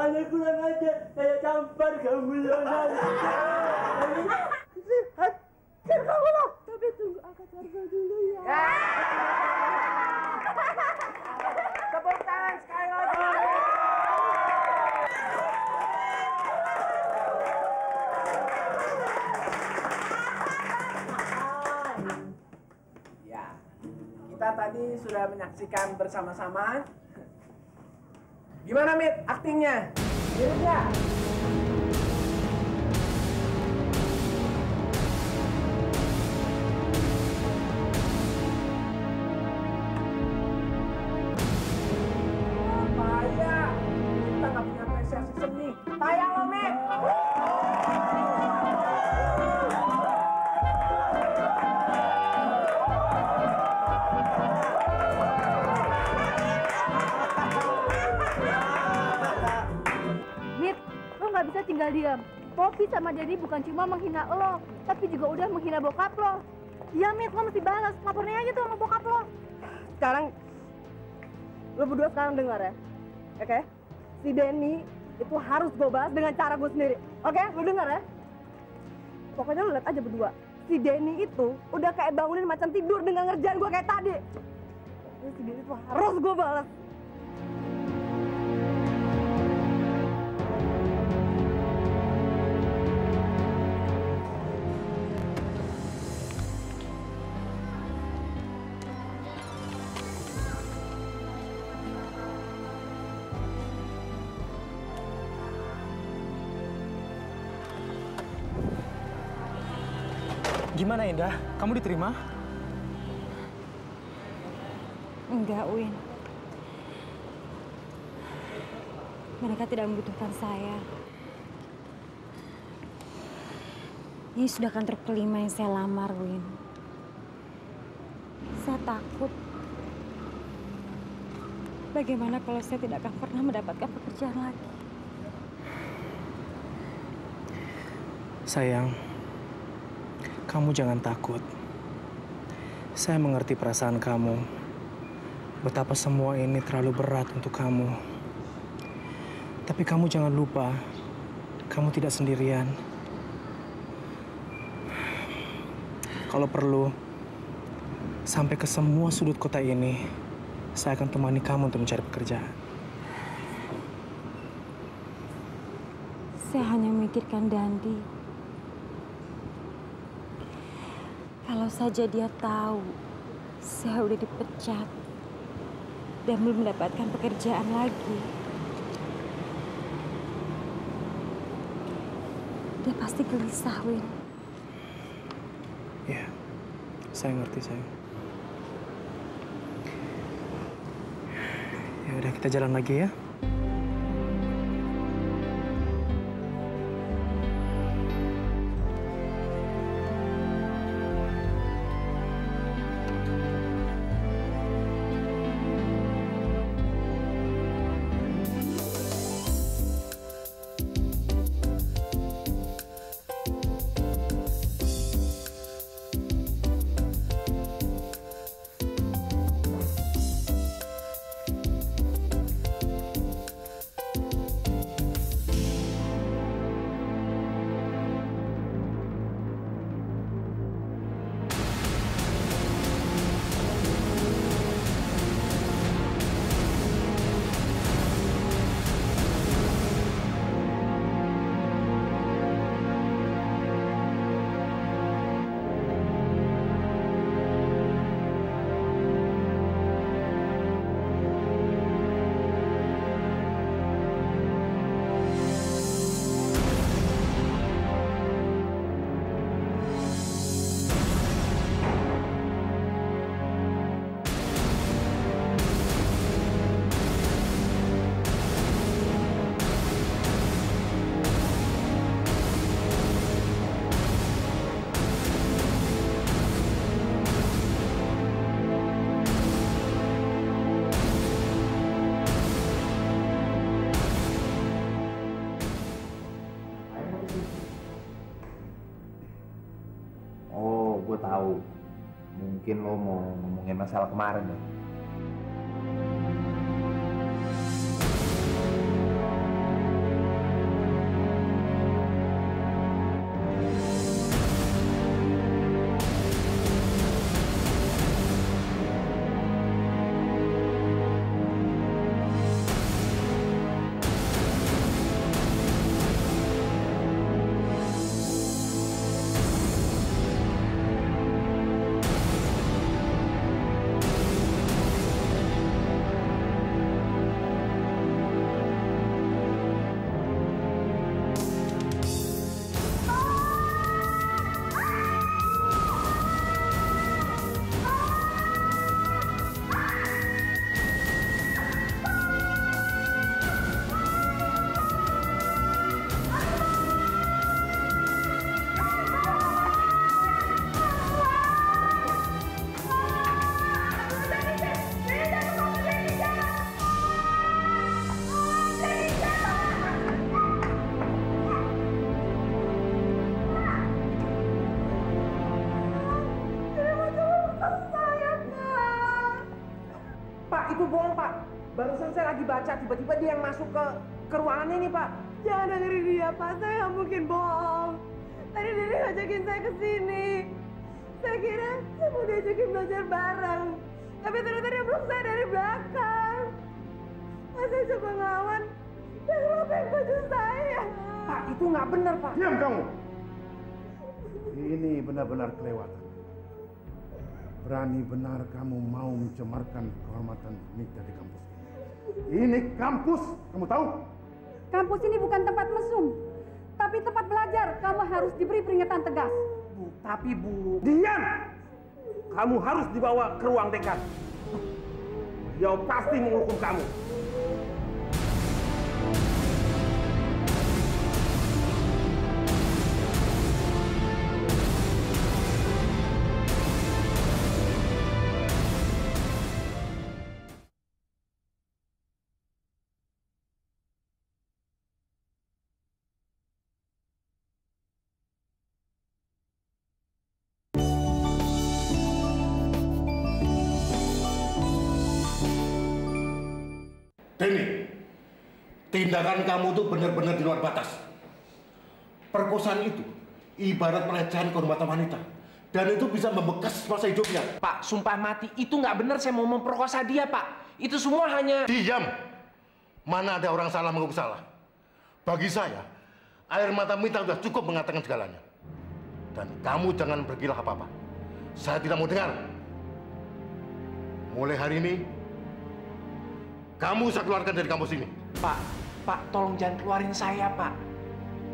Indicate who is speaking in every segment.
Speaker 1: Ada kurang aja, saya campur kamu loh. Hancur kamu loh. Tapi tunggu angkat warga dulu ya. Tepuk tangan sekali lagi. Ya, kita tadi sudah menyaksikan bersama-sama. Gimana, Mit, aktingnya? Mirip nggak? Bahaya, kita nggak punya apresiasi seni. Tayang lo, Mit!
Speaker 2: Nggak bisa tinggal diam. Poppy sama Daddy bukan cuma menghina lo, tapi juga udah menghina bokap lo. Iya, Mit, lo mesti balas. Lapornya aja tuh sama bokap lo.
Speaker 3: Sekarang, lo berdua sekarang dengar ya. Oke? Si Denny itu harus gue balas dengan cara gue sendiri. Oke? Lo dengar ya? Pokoknya lo lihat aja berdua. Si Denny itu udah kayak bangunin macam tidur dengan ngerjain gue kayak tadi. Jadi si Denny itu harus gue balas.
Speaker 4: Gimana, Indah? Kamu diterima?
Speaker 2: Enggak, Win. Mereka tidak membutuhkan saya. Ini sudah kantor kelima yang saya lamar, Win. Saya takut. Bagaimana kalau saya tidak akan pernah mendapatkan pekerjaan lagi?
Speaker 4: Sayang, kamu jangan takut. Saya mengerti perasaan kamu. Betapa semua ini terlalu berat untuk kamu. Tapi kamu jangan lupa, kamu tidak sendirian. Kalau perlu, Sampai ke semua sudut kota ini, saya akan temani kamu untuk mencari pekerjaan.
Speaker 5: Saya hanya memikirkan Dandi. Kalau saja dia tahu saya udah dipecat dan belum mendapatkan pekerjaan lagi, dia pasti gelisah, Win.
Speaker 4: Ya, saya ngerti, sayang. Ya udah, kita jalan lagi ya.
Speaker 6: Gue tahu. Mungkin lo mau ngomongin masalah kemarin ya.
Speaker 3: Itu bohong, Pak. Barusan saya lagi baca, tiba-tiba dia yang masuk ke ruangan ini, Pak. Jangan dengerin dia, Pak. Saya nggak mungkin bohong. Tadi dia ngajakin saya ke sini. Saya kira saya mau diajakin belajar bareng. Tapi ternyata dia belum saya dari belakang. Pas saya coba ngelawan, dia ngerobek baju saya. Pak, itu nggak benar, Pak.
Speaker 7: Diam kamu. Ini benar-benar kelewatan. Berani benar kamu mau mencemarkan kehormatan Nita di kampus ini. Ini kampus, kamu tahu?
Speaker 2: Kampus ini bukan tempat mesum, tapi tempat belajar. Kamu harus diberi peringatan tegas.
Speaker 8: Bu, tapi Bu... Diam! Kamu harus dibawa ke ruang dekan. Dia pasti menghukum kamu.
Speaker 7: Denny, tindakan kamu tuh benar-benar di luar batas. Perkosaan itu ibarat pelecehan kehormatan wanita. Dan itu bisa membekas masa hidupnya.
Speaker 4: Pak, sumpah mati, itu nggak benar saya mau memperkosa dia, Pak. Itu semua hanya...
Speaker 7: Diam! Mana ada orang salah mengukur salah. Bagi saya, air mata Mita sudah cukup mengatakan segalanya. Dan kamu jangan berkilah apa-apa. Saya tidak mau dengar. Mulai hari ini, kamu saya keluarkan dari kampus ini.
Speaker 4: Pak, tolong jangan keluarin saya, Pak.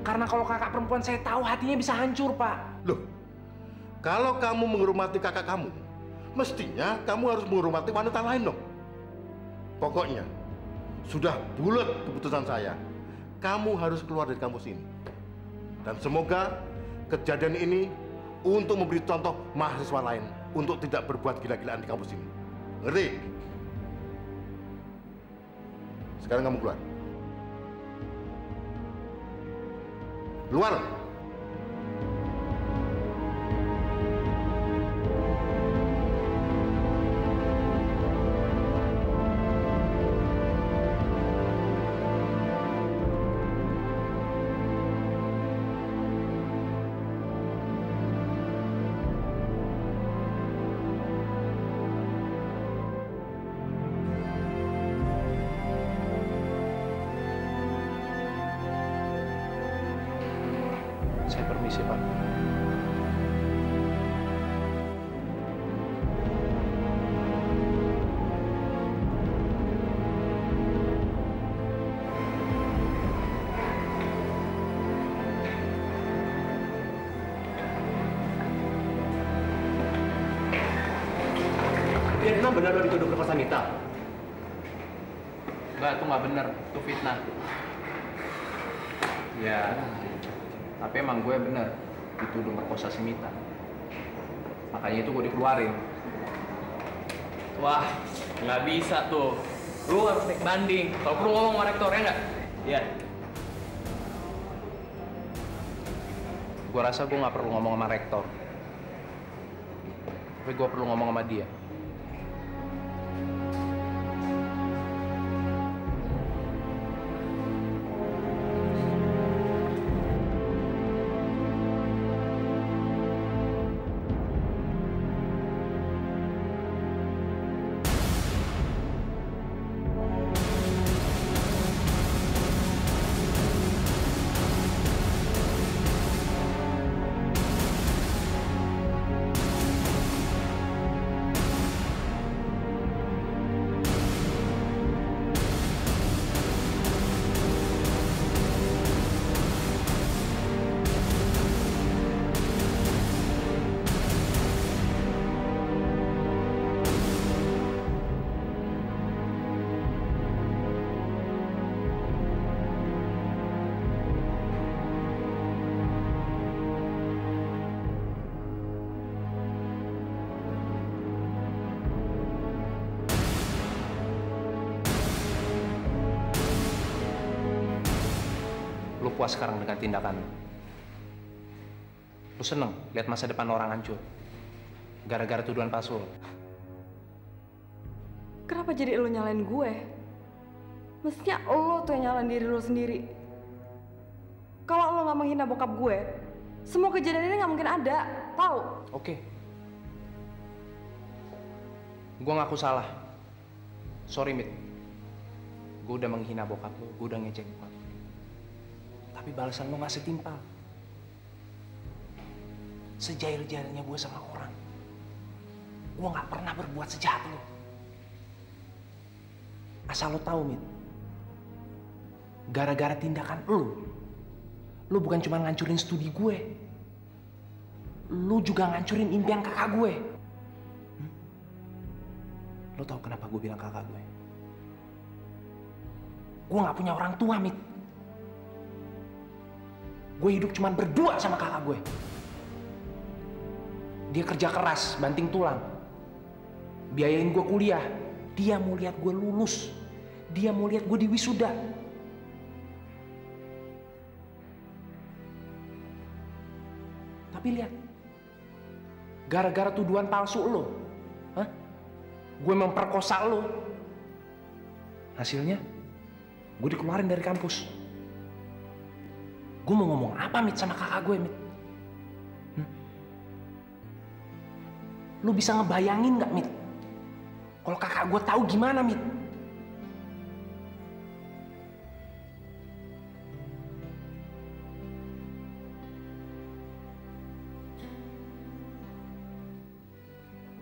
Speaker 4: Karena kalau kakak perempuan saya tahu, hatinya bisa hancur, Pak.
Speaker 7: Loh, kalau kamu menghormati kakak kamu, mestinya kamu harus menghormati wanita lain dong. Pokoknya, sudah bulat keputusan saya. Kamu harus keluar dari kampus ini. Dan semoga kejadian ini untuk memberi contoh mahasiswa lain untuk tidak berbuat gila-gilaan di kampus ini. Ngerti? Sekarang kamu keluar. Keluar!
Speaker 4: Saya permisi, Pak.
Speaker 1: Dia memang benar lo dituduh perkosa Mita?
Speaker 4: Enggak, itu nggak benar. Itu fitnah. Ya, tapi emang gue bener dituduh merkosa si Mita. Makanya itu gue dikeluarin.
Speaker 1: Wah, nggak bisa tuh. Lu harus naik banding. Kalau perlu ngomong sama rektornya nggak? Iya.
Speaker 4: Gue rasa gue nggak perlu ngomong sama rektor. Tapi gue perlu ngomong sama dia. Lu puas sekarang dengan tindakan lu? Lu seneng lihat masa depan orang hancur gara-gara tuduhan palsu?
Speaker 3: Kenapa jadi lo nyalain gue? Mestinya lo tuh yang nyalain diri lo sendiri. Kalau lo nggak menghina bokap gue, semua kejadian ini nggak mungkin ada, tahu?
Speaker 4: Oke. Gue ngaku salah. Sorry, Mit. Gue udah menghina bokap lo, gue udah ngejek bokap. Tapi balasan lo nggak setimpal. Sejail-jailnya gue sama orang, gue nggak pernah berbuat sejahat lo. Asal lo tahu, Mit. Gara-gara tindakan lo bukan cuma ngancurin studi gue, lo juga ngancurin impian kakak gue. Lo tahu kenapa gue bilang kakak gue? Gue nggak punya orang tua, Mit. Gue hidup cuma berdua sama kakak gue. Dia kerja keras, banting tulang, biayain gue kuliah. Dia mau lihat gue lulus. Dia mau lihat gue di wisuda. Tapi lihat, gara-gara tuduhan palsu lo, gue memperkosa lo. Hasilnya, gue dikeluarin dari kampus. Gue mau ngomong apa, Mit, sama kakak gue, Mit? Lu bisa ngebayangin nggak, Mit? Kalau kakak gue tahu gimana, Mit?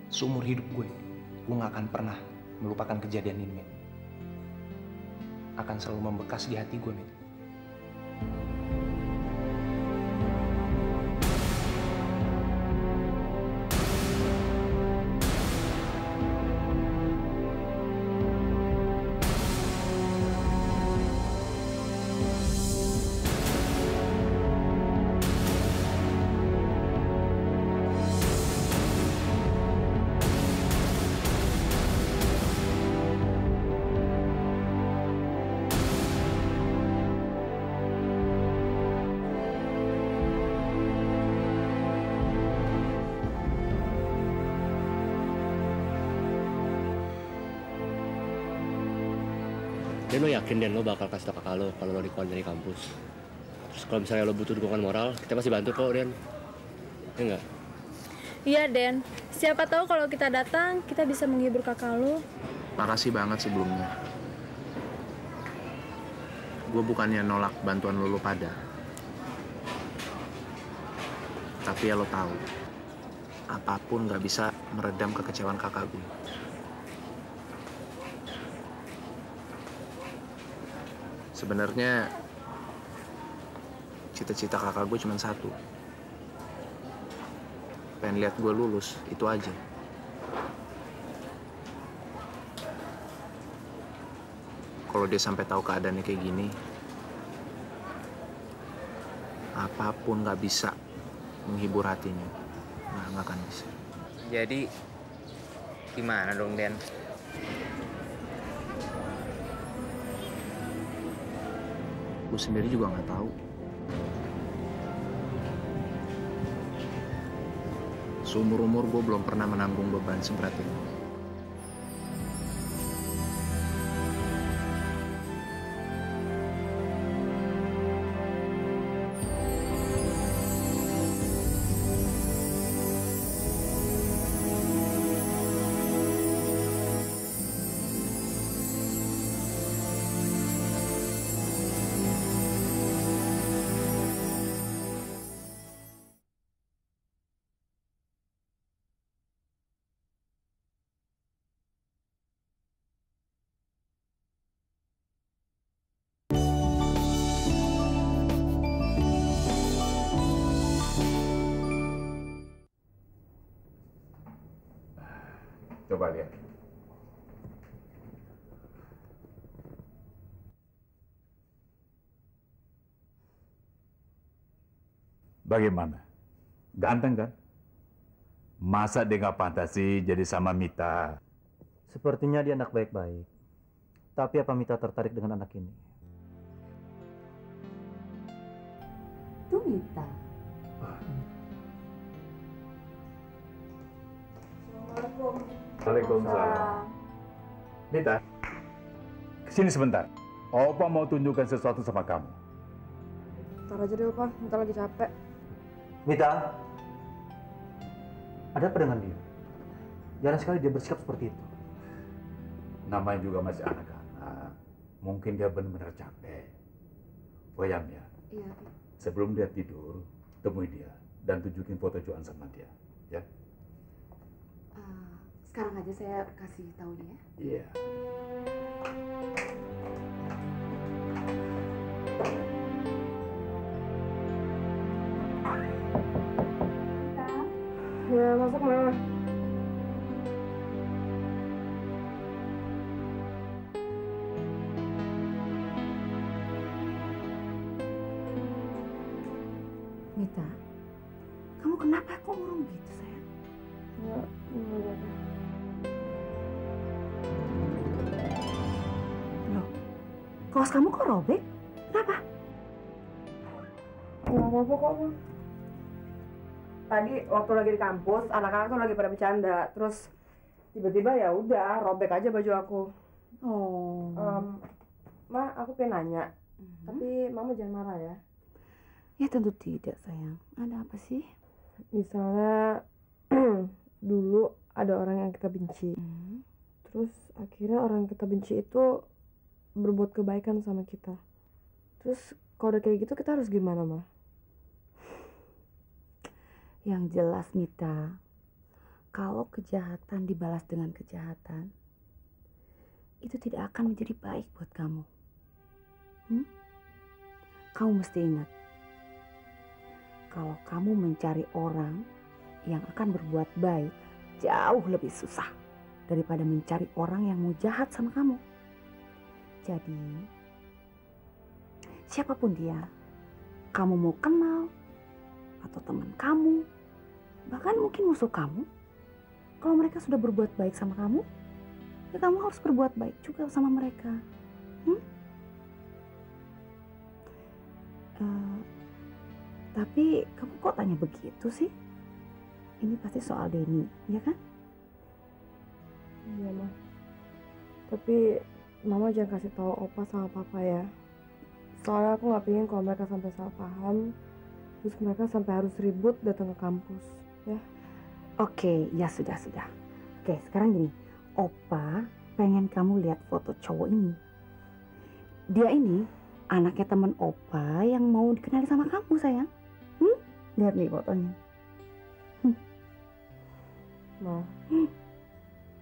Speaker 4: Seumur hidup gue nggak akan pernah melupakan kejadian ini, Mit. Akan selalu membekas di hati gue, Mit.
Speaker 9: Dan lo yakin Dan lo bakal kasih tau kakak lo kalau lo dikeluarin dari kampus? Terus kalau misalnya lo butuh dukungan moral, kita pasti bantu kok, Dan. Ya enggak?
Speaker 2: Iya, Den. Siapa tahu kalau kita datang, kita bisa menghibur kakak lo.
Speaker 4: Makasih banget sebelumnya. Gue bukannya nolak bantuan lo pada. Tapi ya lo tahu, apapun nggak bisa meredam kekecewaan kakak gue. Sebenarnya cita-cita kakak gue cuma satu. Pengen lihat gue lulus, itu aja. Kalau dia sampai tahu keadaannya kayak gini, apapun nggak bisa menghibur hatinya. Nah, nggak akan bisa.
Speaker 10: Jadi, gimana dong, Den?
Speaker 4: Gue sendiri juga nggak tahu. Seumur-umur gue belum pernah menanggung beban seberat ini.
Speaker 6: Coba lihat. Bagaimana? Ganteng kan? Masa dia nggak fantasi jadi sama Mita?
Speaker 11: Sepertinya dia anak baik-baik. Tapi apa Mita tertarik dengan anak ini?
Speaker 2: Itu Mita. Assalamualaikum.
Speaker 6: Waalaikumsalam. Mita, kesini sebentar. Opa mau tunjukkan sesuatu sama kamu.
Speaker 3: Ntar aja deh, Opa. Ntar lagi capek.
Speaker 11: Mita, ada apa dengan dia? Jarang sekali dia bersikap seperti itu.
Speaker 6: Namanya juga masih anak-anak. Mungkin dia benar-benar capek. Boyam ya.
Speaker 2: Iya.
Speaker 6: Sebelum dia tidur, temui dia dan tunjukin foto Joan sama dia. Ya.
Speaker 2: Sekarang aja saya kasih tahu dia.
Speaker 6: Iya.
Speaker 3: Ya, masuk Mama.
Speaker 2: Mita, kamu kenapa kok murung gitu, sayang?
Speaker 3: Enggak.
Speaker 2: Loh, kaos kamu kok robek? Kenapa?
Speaker 3: Nggak apa-apa kok, Ma. Tadi waktu lagi di kampus, anak-anak tuh lagi pada bercanda. Terus tiba-tiba ya udah robek aja baju aku.
Speaker 2: Oh.
Speaker 3: Ma, aku pengen nanya. Tapi Mama jangan marah ya.
Speaker 2: Ya tentu tidak, sayang. Ada apa sih?
Speaker 3: Misalnya dulu ada orang yang kita benci. Terus akhirnya orang yang kita benci itu berbuat kebaikan sama kita. Terus kalau udah kayak gitu kita harus gimana, Ma?
Speaker 2: Yang jelas, Mita, kalau kejahatan dibalas dengan kejahatan, itu tidak akan menjadi baik buat kamu. Kamu mesti ingat, kalau kamu mencari orang yang akan berbuat baik, jauh lebih susah daripada mencari orang yang mau jahat sama kamu. Jadi, siapapun dia, kamu mau kenal, atau teman kamu, bahkan mungkin musuh kamu, kalau mereka sudah berbuat baik sama kamu, ya kamu harus berbuat baik juga sama mereka. Tapi kamu kok tanya begitu sih? Ini pasti soal Denny, ya kan?
Speaker 3: Iya, Ma. Tapi Mama jangan kasih tahu Opa sama Papa ya. Soalnya aku nggak pengen kalau mereka sampai salah paham, terus mereka sampai harus ribut datang ke kampus, ya.
Speaker 2: Oke, ya sudah. Oke, sekarang gini, Opa pengen kamu lihat foto cowok ini. Dia ini anaknya temen Opa yang mau dikenali sama kamu, sayang. Lihat nih fotonya.
Speaker 3: Ma,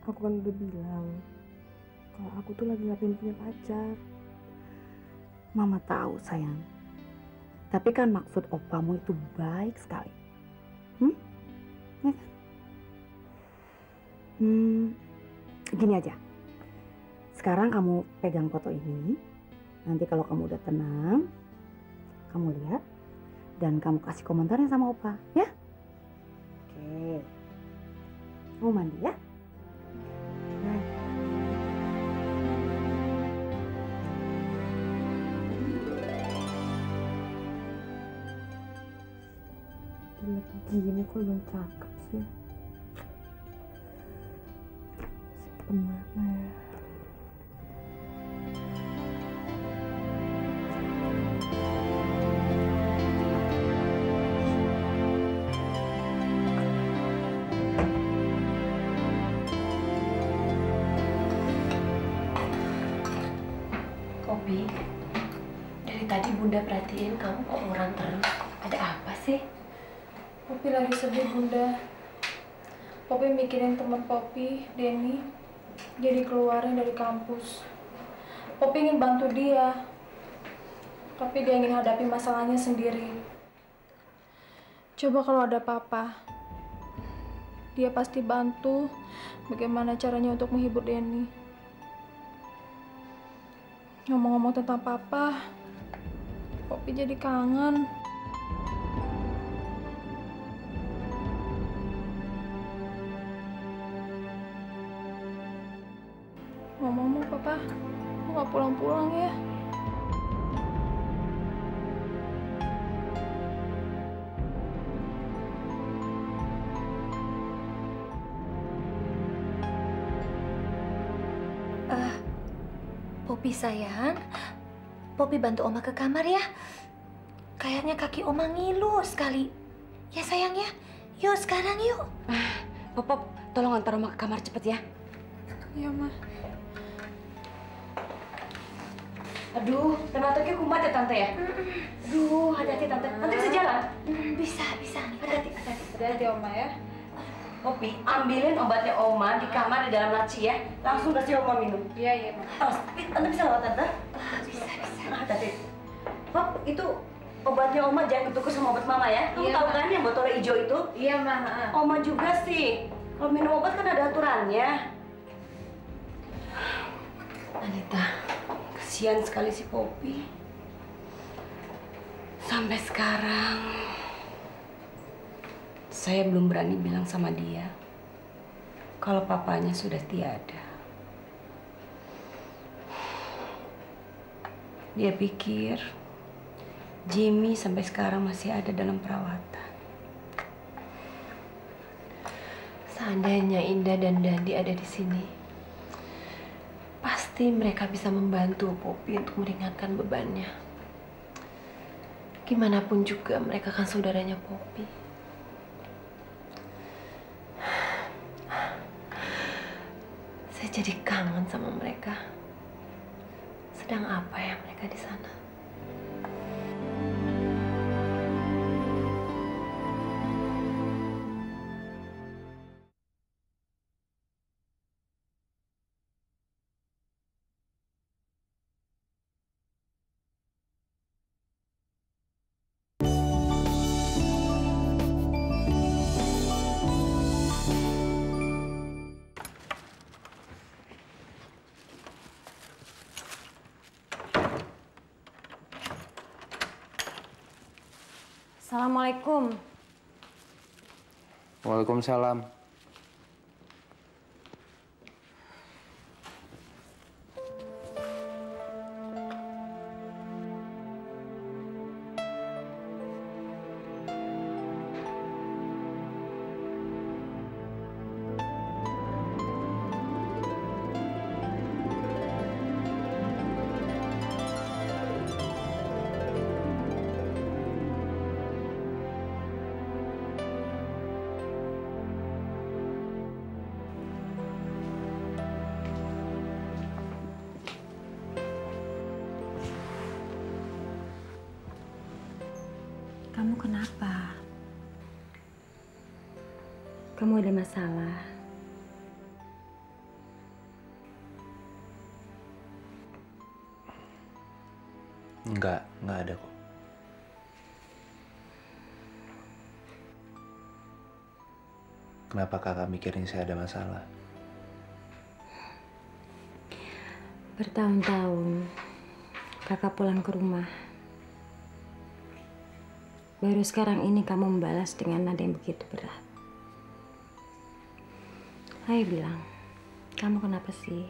Speaker 3: aku kan udah bilang kalau aku tuh lagi nggak pengen punya pacar.
Speaker 2: Mama tahu, sayang. Tapi kan maksud Opamu itu baik sekali. Ya kan? Gini aja. Sekarang kamu pegang foto ini. Nanti kalau kamu udah tenang, kamu lihat dan kamu kasih komentarnya sama Opa, ya? Oke. Kamu mandi ya?
Speaker 3: Gini kok belum cakep sih. Simpen mana ya?
Speaker 12: Poppy, dari tadi Bunda perhatiin kamu kok ngurang terus. Ada apa sih?
Speaker 13: Poppy lagi sedih, Bunda. Poppy mikirin teman Poppy, Denny. Dia dikeluarin dari kampus. Poppy ingin bantu dia, tapi dia ingin hadapi masalahnya sendiri. Coba kalau ada papa, dia pasti bantu bagaimana caranya untuk menghibur Denny. Ngomong-ngomong tentang papa, Poppy jadi kangen. Ngomong-ngomong, Papa, kok nggak pulang-pulang ya?
Speaker 12: Poppy sayang, Poppy bantu Oma ke kamar ya. Kayaknya kaki Oma ngilu sekali. Ya sayang ya, yuk sekarang yuk.
Speaker 2: Pop, tolong antar Oma ke kamar cepet ya.
Speaker 13: Iya, Ma.
Speaker 2: Aduh, tenaga kumat ya Tante ya? Aduh, hati-hati Tante. Tante bisa jalan?
Speaker 12: Bisa.
Speaker 13: Hati-hati Oma ya.
Speaker 2: Poppy, ambilin obatnya Oma di kamar di dalam laci ya. Langsung kasih Oma minum.
Speaker 13: Iya, Ma.
Speaker 2: Tante bisa lewat Tante? Bisa. Hati-hati. Pop, itu obatnya Oma jangan ketuker sama obat Mama ya. Kamu tahu kan yang botolnya hijau itu?
Speaker 13: Iya, Ma.
Speaker 2: Oma juga sih. Kalau minum obat kan ada aturannya. Anita, kasihan sekali si Poppy. Sampai sekarang saya belum berani bilang sama dia kalau papanya sudah tiada. Dia pikir Jimmy sampai sekarang masih ada dalam perawatan.
Speaker 12: Seandainya Indah dan Dandi ada di sini, pasti mereka bisa membantu Poppy untuk meringankan bebannya. Gimana pun juga mereka kan saudaranya Poppy. Saya jadi kangen sama mereka. Sedang apa ya mereka di sana?
Speaker 5: Assalamualaikum.
Speaker 4: Waalaikumsalam.
Speaker 5: Kamu kenapa? Kamu ada masalah?
Speaker 4: Enggak ada kok. Kenapa kakak mikirin saya ada masalah?
Speaker 5: Bertahun-tahun kakak pulang ke rumah. Baru sekarang ini kamu membalas dengan nada yang begitu berat. Ayo bilang, kamu kenapa sih?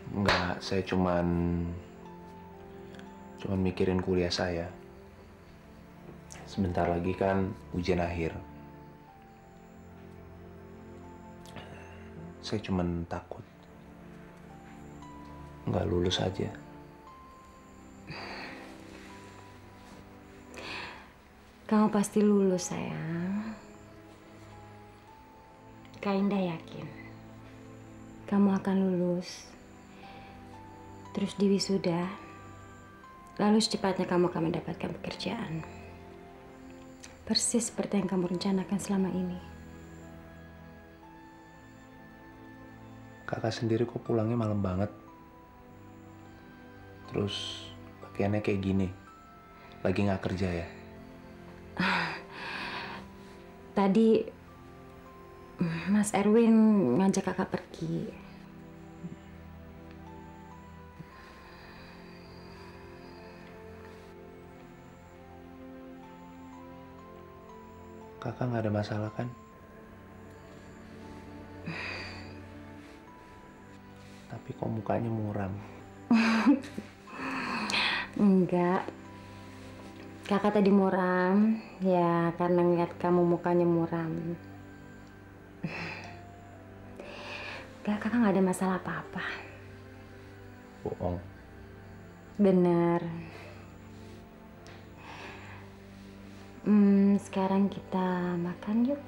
Speaker 4: Enggak, saya cuman mikirin kuliah saya. Sebentar lagi kan ujian akhir. Saya cuman takut nggak lulus aja.
Speaker 5: Kamu pasti lulus, sayang. Kak Indah yakin kamu akan lulus. Terus diwisuda, lalu secepatnya kamu akan mendapatkan pekerjaan. Persis seperti yang kamu rencanakan selama ini.
Speaker 4: Kakak sendiri kok pulangnya malam banget. Terus pakaiannya kayak gini. Lagi nggak kerja ya?
Speaker 5: Tadi Mas Erwin ngajak kakak pergi.
Speaker 4: Kakak nggak ada masalah kan? Tapi kok mukanya muram?
Speaker 5: Enggak. Kakak tadi muram, ya karena ngeliat kamu mukanya muram. Enggak, kakak nggak ada masalah apa-apa.
Speaker 4: Bohong.
Speaker 5: Bener. Sekarang kita makan yuk.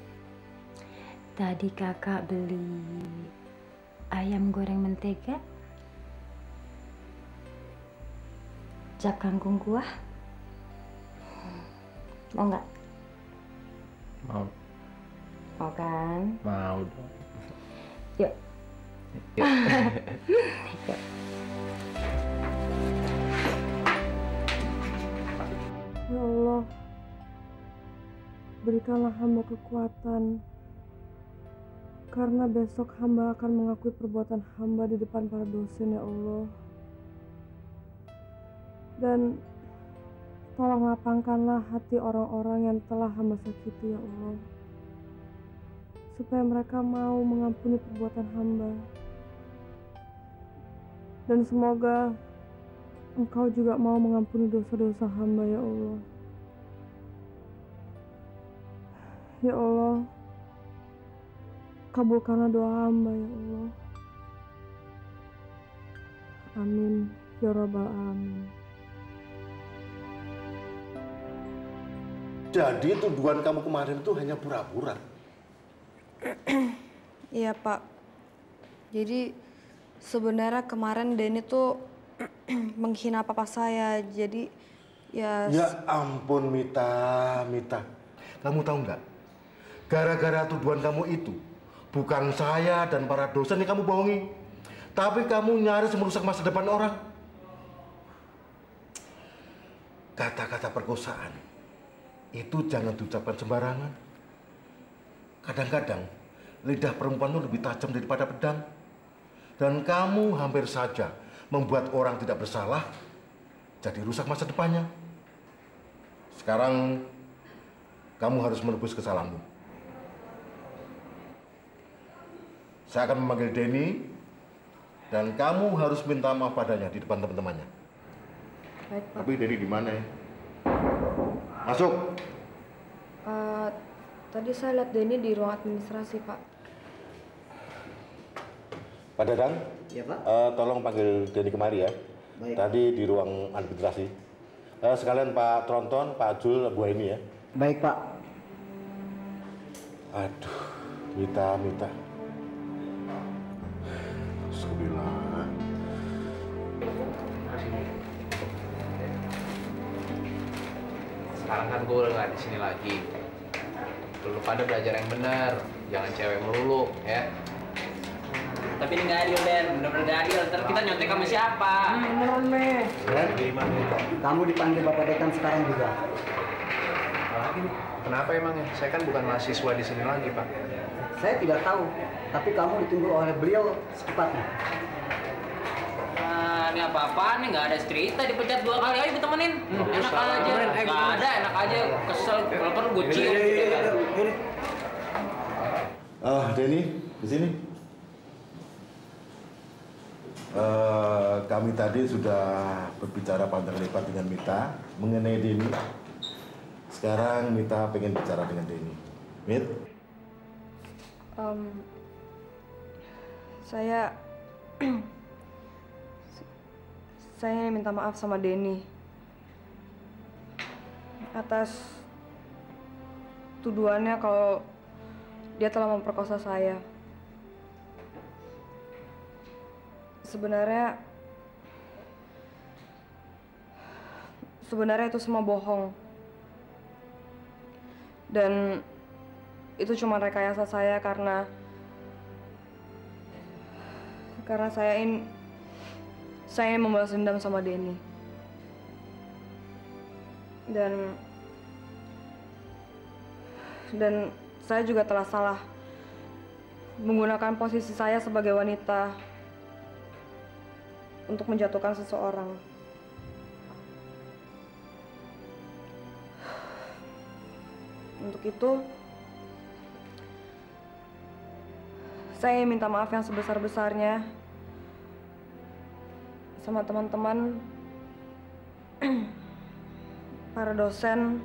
Speaker 5: Tadi kakak beli ayam goreng mentega, cap kangkung kuah. Mau nggak?
Speaker 4: Mau.
Speaker 5: Mau kan?
Speaker 4: Mau dong.
Speaker 5: Yuk.
Speaker 4: Yuk.
Speaker 5: Yuk.
Speaker 3: Ya Allah, berikanlah hamba kekuatan, karena besok hamba akan mengakui perbuatan hamba di depan para dosen, ya Allah. Dan tolong lapangkanlah hati orang-orang yang telah hamba sakiti, ya Allah, supaya mereka mau mengampuni perbuatan hamba. Dan semoga Engkau juga mau mengampuni dosa-dosa hamba, ya Allah. Ya Allah, kabulkanlah doa hamba, ya Allah. Amin, ya Rabbal Alamin.
Speaker 7: Jadi tuduhan kamu kemarin itu hanya pura-pura.
Speaker 13: Iya, Pak. Jadi sebenarnya kemarin Denny tuh menghina papa saya. Jadi ya...
Speaker 7: Ya ampun Mita. Kamu tahu nggak? Gara-gara tuduhan kamu itu, bukan saya dan para dosen yang kamu bohongi. Tapi kamu nyaris merusak masa depan orang. Kata-kata perkosaan itu jangan diucapkan sembarangan. Kadang-kadang lidah perempuan itu lebih tajam daripada pedang. Dan kamu hampir saja membuat orang tidak bersalah jadi rusak masa depannya. Sekarang kamu harus menebus kesalahanmu. Saya akan memanggil Denny dan kamu harus minta maaf padanya di depan teman-temannya.
Speaker 13: Baik, Pak.
Speaker 7: Tapi Denny di mana ya? Masuk.
Speaker 13: Tadi saya lihat Denny di ruang administrasi, Pak.
Speaker 7: Pak Dadang?
Speaker 14: Iya, Pak.
Speaker 7: Tolong panggil Denny kemari ya.
Speaker 14: Baik.
Speaker 7: Tadi di ruang administrasi. Sekalian Pak Tronton, Pak Jul, Bu Eni ya.
Speaker 14: Baik, Pak.
Speaker 7: Aduh, Mita. Bismillah.
Speaker 1: Sekarang kan gue udah nggak di sini lagi. Lu pada belajar yang bener, jangan cewek melulu, ya.
Speaker 10: Tapi ini nggak adil, Den. Bener-bener nggak adil. Ntar kita nyontek sama siapa?
Speaker 14: Bener nih. Kamu dipanggil Bapak Dekan sekarang juga.
Speaker 15: Apalagi nih? Kenapa emangnya? Saya kan bukan mahasiswa di sini lagi, Pak.
Speaker 14: Saya tidak tahu, tapi kamu ditunggu oleh beliau secepatnya.
Speaker 10: Nah, ini apa-apaan nih? Nggak ada cerita, dipecat 2 kali aja ditemenin. Enak aja. Nggak ada, enak aja. Kesel, kalau perlu gue cium.
Speaker 7: Denny, di sini. Kami tadi sudah berbicara panjang lebar dengan Mita mengenai Denny. Sekarang Mita pengen bicara dengan Denny. Mit?
Speaker 13: Saya minta maaf sama Denny atas tuduhannya kalau dia telah memperkosa saya. Sebenarnya itu semua bohong. Dan itu cuma rekayasa saya karena saya ingin membalas dendam sama Denny. Dan saya juga telah salah menggunakan posisi saya sebagai wanita untuk menjatuhkan seseorang. Untuk itu, saya ingin minta maaf yang sebesar-besarnya sama teman-teman, para dosen,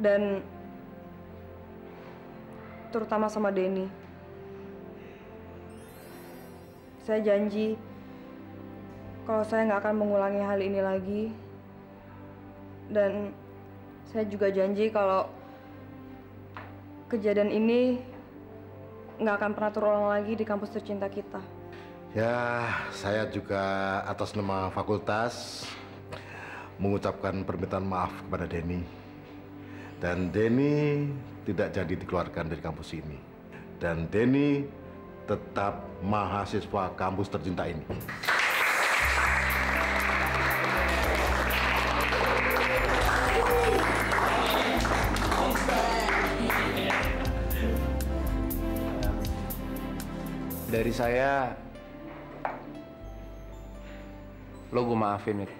Speaker 13: dan terutama sama Denny. Saya janji kalau saya nggak akan mengulangi hal ini lagi. Dan saya juga janji kalau kejadian ini nggak akan pernah terulang lagi di kampus tercinta kita.
Speaker 7: Ya, saya juga atas nama fakultas mengucapkan permintaan maaf kepada Denny. Dan Denny tidak jadi dikeluarkan dari kampus ini. Dan Denny tetap mahasiswa kampus tercinta ini.
Speaker 15: Dari saya, lo gue maafin, Mit.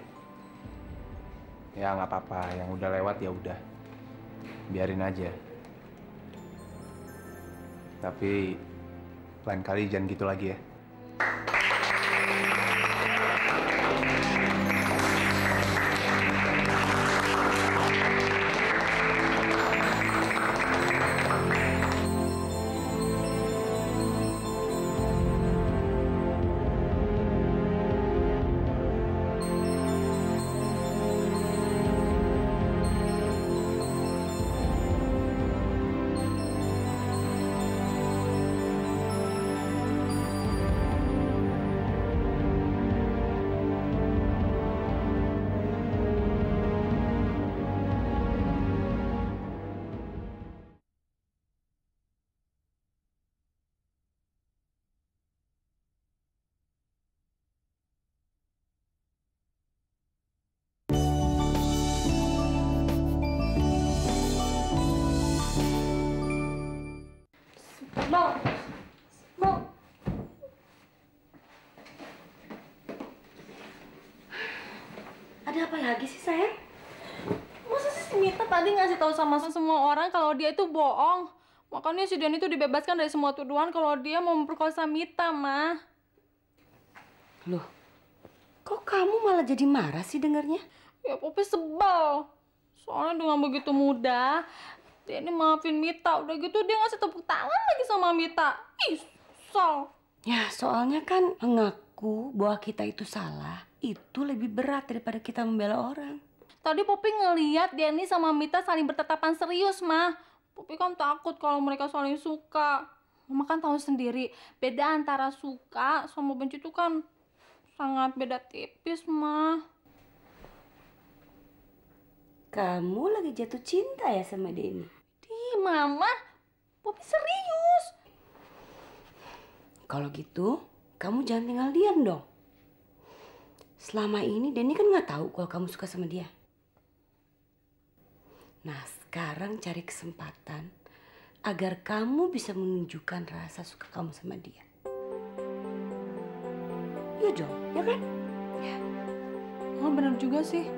Speaker 15: Ya nggak apa-apa, yang udah lewat ya udah, biarin aja. Tapi lain kali jangan gitu lagi ya.
Speaker 16: lagi sih sayang?
Speaker 13: Masa sih si Mita tadi ngasih tahu sama semua orang kalau dia itu bohong? Makanya si Denny itu dibebaskan dari semua tuduhan kalau dia mau memperkosa Mita, Ma.
Speaker 16: Loh, kok kamu malah jadi marah sih dengarnya?
Speaker 13: Ya Popi sebel. Soalnya dengan begitu mudah, Denny maafin Mita. Udah gitu dia ngasih tepuk tangan lagi sama Mita. Ih, kesel.
Speaker 16: Ya, soalnya kan mengaku bahwa kita itu salah, itu lebih berat daripada kita membela orang.
Speaker 13: Tadi Popi ngeliat Denny sama Mita saling bertatapan serius, Ma. Popi kan takut kalau mereka saling suka. Mama kan tahu sendiri, beda antara suka sama benci itu kan sangat beda tipis, Ma.
Speaker 16: Kamu lagi jatuh cinta ya sama Denny?
Speaker 13: Ih, Mama, Popi serius.
Speaker 16: Kalau gitu, kamu jangan tinggal diam dong. Selama ini Denny kan nggak tahu kalau kamu suka sama dia. Nah, sekarang cari kesempatan agar kamu bisa menunjukkan rasa suka kamu sama dia. Iya dong, ya kan? Ya.
Speaker 13: Oh, benar juga sih.